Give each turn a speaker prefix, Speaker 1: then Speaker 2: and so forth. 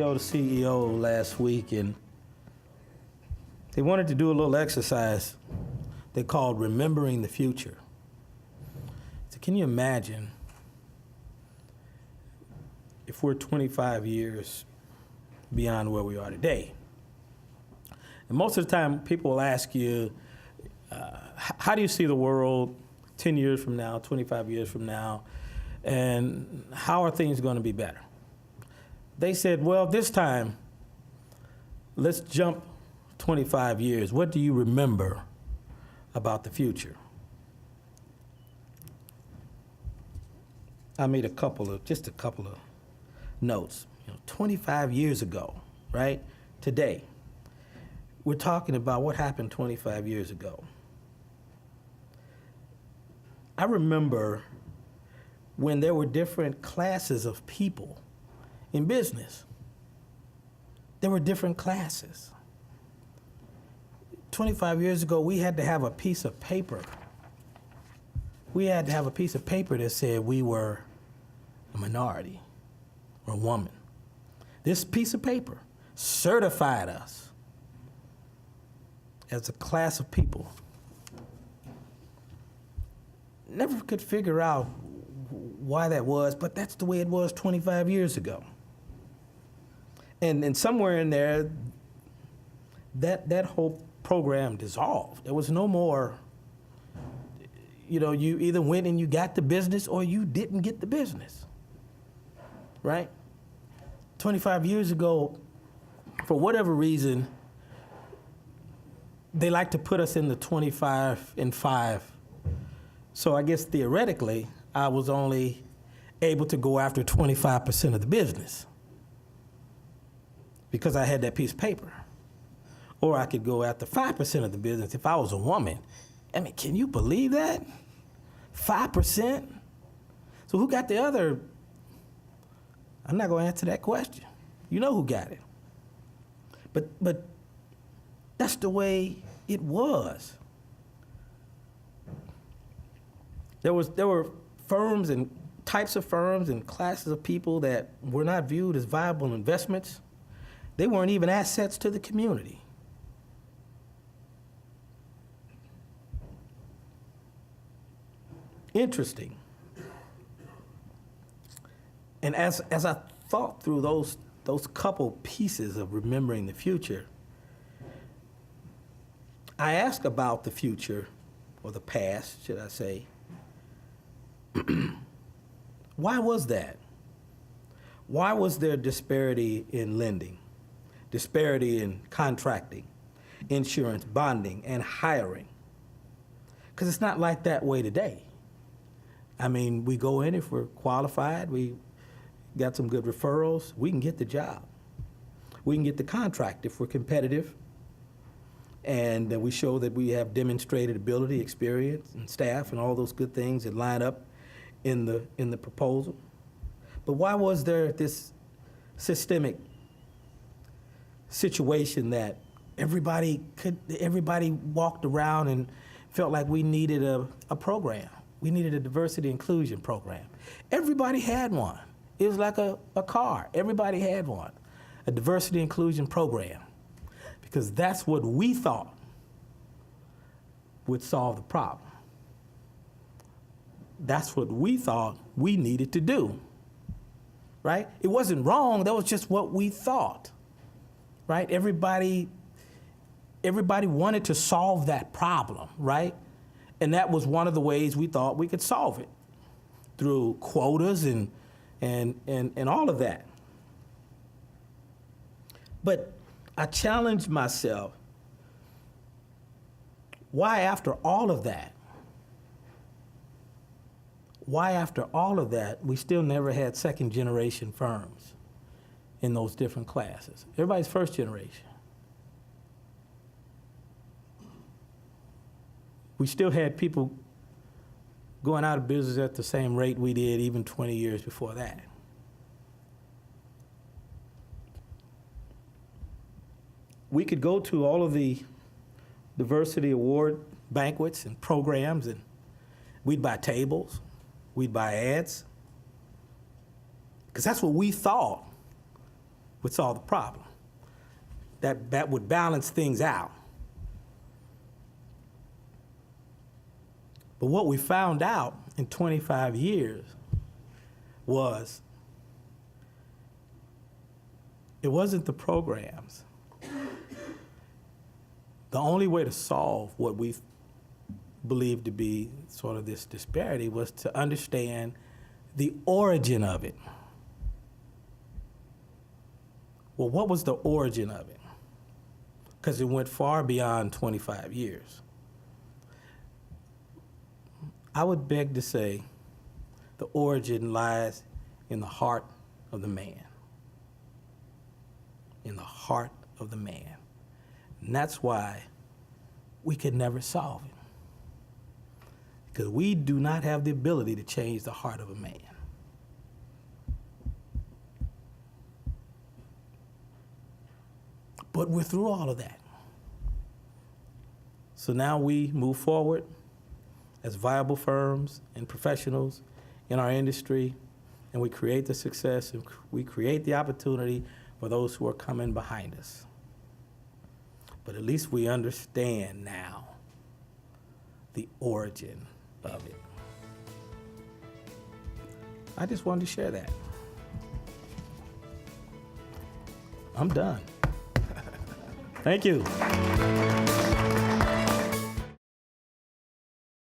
Speaker 1: CEO to CEO last week, and they wanted to do a little exercise they called Remembering the Future. So can you imagine if we're 25 years beyond where we are today? And most of the time, people will ask you, how do you see the world 10 years from now, 25 years from now, and how are things going to be better? They said, well, this time, let's jump 25 years. What do you remember about the future? I made just a couple of notes. 25 years ago, right? Today, we're talking about what happened 25 years ago. I remember when there were different classes of people in business. There were different classes. 25 years ago, we had to have a piece of paper. We had to have a piece of paper that said we were a minority or a woman. This piece of paper certified us as a class of people. Never could figure out why that was, but that's the way it was 25 years ago. And somewhere in there, that whole program dissolved. There was no more, you either went and you got the business or you didn't get the business, right? 25 years ago, for whatever reason, they like to put us in the 25 and 5. So I guess theoretically, I was only able to go after 25% of the business because I had that piece of paper. Or I could go after 5% of the business if I was a woman. I mean, can you believe that? 5%? So who got the other? I'm not going to answer that question. You know who got it. But that's the way it was. There were firms and types of firms and classes of people that were not viewed as viable investments. They weren't even assets to the community. Interesting. And as I thought through those couple pieces of remembering the future, I asked about the future, or the past, should I say. Why was that? Why was there disparity in lending, disparity in contracting, insurance, bonding, and hiring? Because it's not like that way today. I mean, we go in if we're qualified, we got some good referrals, we can get the job. We can get the contract if we're competitive, and we show that we have demonstrated ability, experience, and staff, and all those good things that line up in the proposal. But why was there this systemic situation that everybody walked around and felt like we needed a program? We needed a diversity inclusion program. Everybody had one. It was like a car. Everybody had one, a diversity inclusion program, because that's what we thought would solve the problem. That's what we thought we needed to do, right? It wasn't wrong, that was just what we thought, right? Everybody wanted to solve that problem, right? And that was one of the ways we thought we could solve it, through quotas and all of that. But I challenged myself, why after all of that, we still never had second generation firms in those different classes? Everybody's first generation. We still had people going out of business at the same rate we did even 20 years before that. We could go to all of the diversity award banquets and programs, and we'd buy tables, we'd buy ads, because that's what we thought would solve the problem. That would balance things out. But what we found out in 25 years was it wasn't the programs. The only way to solve what we believed to be sort of this disparity was to understand the origin of it. Well, what was the origin of it? Because it went far beyond 25 years. I would beg to say the origin lies in the heart of the man. In the heart of the man. And that's why we could never solve it. Because we do not have the ability to change the heart of a man. But we're through all of that. So now we move forward as viable firms and professionals in our industry, and we create the success, and we create the opportunity for those who are coming behind us. But at least we understand now the origin of it. I just wanted to share that. I'm done. Thank you.